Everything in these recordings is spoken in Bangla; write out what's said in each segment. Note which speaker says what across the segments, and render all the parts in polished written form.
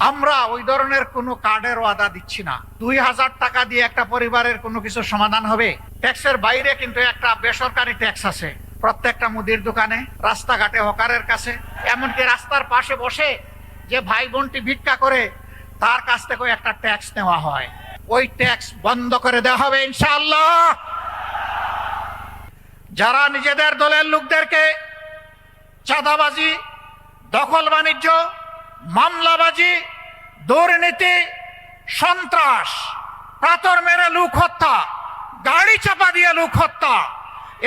Speaker 1: আমরা ওই ধরনের কোনো কার্ডের ওয়াদা দিচ্ছি না। 2000 টাকা দিয়ে একটা পরিবারের কোনো কিছু সমাধান হবে? ট্যাক্সের বাইরে কিন্তু একটা বেসরকারি ট্যাক্স আছে প্রত্যেকটা মুদির দোকানে, রাস্তাঘাটে, হকারের কাছে, এমনকি রাস্তার পাশে বসে যে ভাই বোনটি ভিক্ষা করে তার কাছ থেকেও একটা ট্যাক্স নেওয়া হয়। ওই ট্যাক্স বন্ধ করে দেওয়া হবে ইনশাআল্লাহ। যারা নিজেদের দলের লোকদেরকে চাঁদাবাজি, দখল বাণিজ্য, মামলাবাজি, দুর্নীতি, সন্ত্রাস, পাথর মেরে লোক হত্যা, গাড়ি চাপা দিয়ে লোক হত্যা,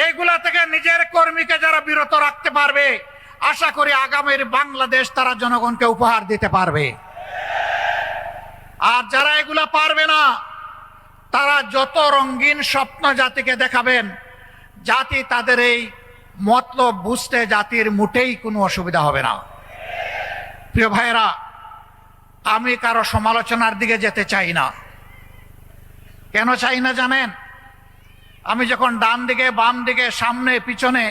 Speaker 1: এইগুলা থেকে নিজের কর্মীকে যারা বিরত রাখতে পারবে, আশা করি আগামীর বাংলাদেশ তারা জনগণকে উপহার দিতে পারবে। আর যারা এগুলা পারবে না, তারা যত রঙিন স্বপ্ন জাতিকে দেখাবেন, জাতি তাদের এই মতলব বুঝতে জাতির মোটেই কোনো অসুবিধা হবে না। প্রিয় ভাইয়েরা, আমি কারো সমালোচনার দিকে যেতে চাই না। কেন চাই না জানেন? আমি যখন ডান দিকে, বাম দিকে, সামনে, পিছনে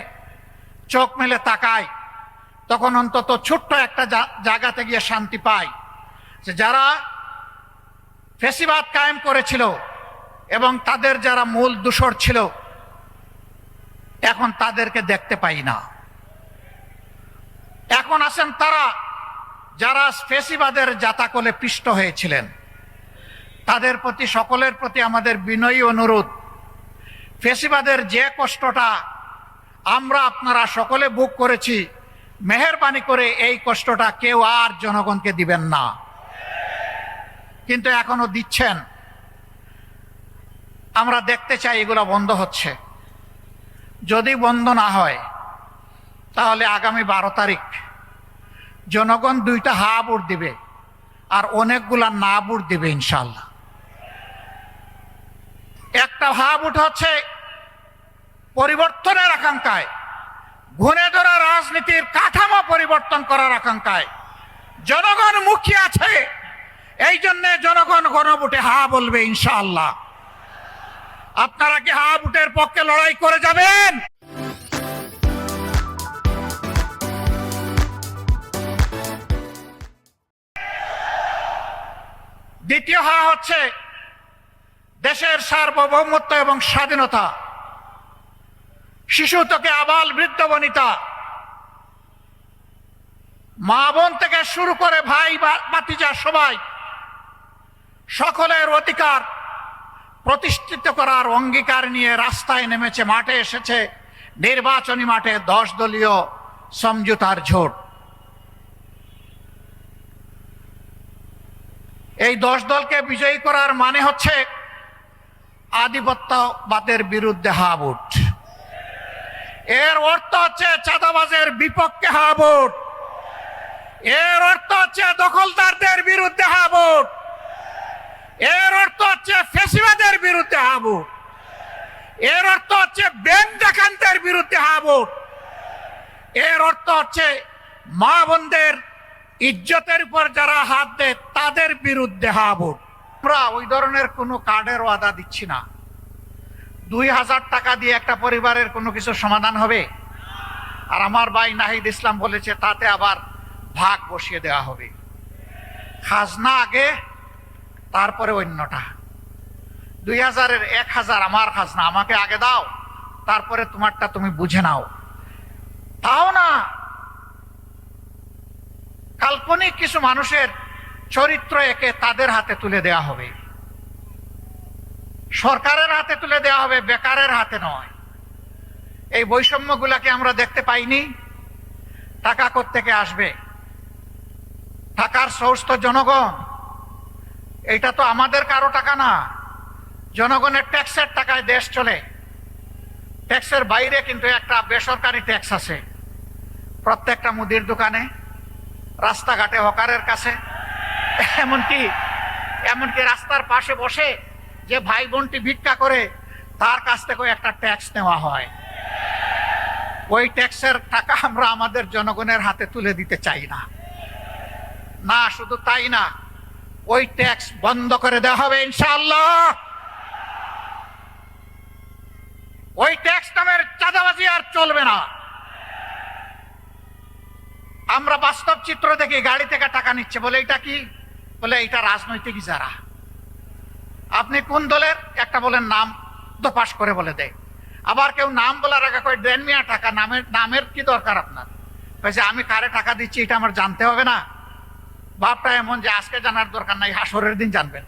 Speaker 1: চোখ মেলে তাকাই, তখন অন্তত ছোট্ট একটা জায়গাতে গিয়ে শান্তি পাই যে যারা ফ্যাসিবাদ কায়েম করেছিল এবং তাদের যারা মূল দোসর ছিল, এখন তাদেরকে দেখতে পাই না। এখন আছেন তারা যারা ফ্যাসিবাদের জাতাকলে পিষ্ট হয়েছিলেন। তাদের প্রতি, সকলের প্রতি আমাদের বিনয়ী অনুরোধ, ফ্যাসিবাদের যে কষ্টটা আমরা আপনারা সকলে ভোগ করেছি, মেহেরবানি করে এই কষ্টটা কেউ আর জনগণকে দিবেন না। কিন্তু এখনো দিচ্ছেন। আমরা দেখতে চাই এগুলো বন্ধ হচ্ছে। যদি বন্ধ না হয়, তাহলে আগামী 12 তারিখ জনগণ 2টা হা ভোট দিবে আর অনেকগুলা না ভোট দিবে ইনশাআল্লাহ। একটা হা ভোট হচ্ছে পরিবর্তনের আকাঙ্ক্ষায়, ঘুরে ধরা রাজনীতির কাঠামো পরিবর্তন করার আকাঙ্ক্ষায় জনগণ মুখিয়ে আছে। এই জন্য জনগণ গণভোটে হা বলবে ইনশাআল্লাহ। আপনারা কি হা ভোটের পক্ষে লড়াই করে যাবেন? দ্বিতীয় হা হচ্ছে দেশের সার্বভৌমত্ব এবং স্বাধীনতা। শিশু থেকে আবাল বৃদ্ধ বনিতা, মা বোন থেকে শুরু করে ভাই ভাতিজা সবাই, সকলের অধিকার প্রতিষ্ঠিত করার অঙ্গীকার নিয়ে রাস্তায় নেমেছে, মাঠে এসেছে নির্বাচনী মাঠে 10 দলীয় সমঝোতার জোট। এই 10 দলকে বিজয়ী করার মানে হচ্ছে আধিপত্যবাদের বিরুদ্ধে হা ভোট। এর অর্থ হচ্ছে চাঁদাবাজের বিপক্ষে হা ভোট। এর অর্থ হচ্ছে দখলদারদের বিরুদ্ধে হা ভোট। এর অর্থ হচ্ছে ফ্যাসিবাদের বিরুদ্ধে হা ভোট। এর অর্থ হচ্ছে ব্যাংক ডাকাতদের বিরুদ্ধে হা ভোট। এর অর্থ হচ্ছে মা বোনদের ইজ্জতের উপর যারা হাত দেয় তাদের বিরুদ্ধে হা ভোট। আমরা ওই ধরনের কোনো কার্ডের ওয়াদা দিচ্ছি না। 2000 টাকা দিয়ে একটা পরিবারের কোনো কিছু সমাধান হবে? আর আমার ভাই নাহিদ ইসলাম বলেছে তাতে আবার ভাগ বসিয়ে দেওয়া হবে। খাজনা আগে, তারপরে অন্যটা। 2000-এর 1000 আমার খাজনা, আমাকে আগে দাও, তারপরে তোমারটা তুমি বুঝে নাও। তাও না, কাল্পনিক কিছু মানুষের চরিত্র একে তাদের হাতে তুলে দেওয়া হবে, সরকারের হাতে তুলে দেওয়া হবে, বেকারের হাতে নয়। এই বৈষম্যগুলাকে আমরা দেখতে পাইনি। টাকা কোত্থেকে আসবে? টাকার সোর্স তো জনগণ। এটা তো আমাদের কারো টাকা না, জনগণের ট্যাক্সের টাকায় দেশ চলে। ট্যাক্সের বাইরে কিন্তু একটা বেসরকারি ট্যাক্স আছে প্রত্যেকটা মুদির দোকানে, রাস্তাঘাটে, হকারের কাছে, এমনকি রাস্তার পাশে বসে যে ভাই বোনটি ভিক্ষা করে তার কাছ থেকে একটা ট্যাক্স নেওয়া হয়। ওই ট্যাক্সের টাকা আমরা আমাদের জনগণের হাতে তুলে দিতে চাই না। না, শুধু তাই না, ওই ট্যাক্স বন্ধ করে দেওয়া হবে ইনশাআল্লাহ। ওই ট্যাক্স নামের চাঁদাবাজি আর চলবে না। আমরা বাস্তব চিত্র দেখি, গাড়ি থেকে টাকা নিচ্ছে বলে এটা কি বলে এটা রাজনৈতিক ইজারা। আপনি কোন দলের একটা বলেন, নাম দোপাস করে বলে দেয়। আবার কেউ নাম বলার আগে কয় দেন মিয়া টাকা, নামের কি দরকার আপনার? কয়েছে আমি কারে টাকা দিচ্ছি এটা আমার জানতে হবে না? ভাবটা এমন যে আজকে জানার দরকার নাই, হাসরের দিন জানবেন।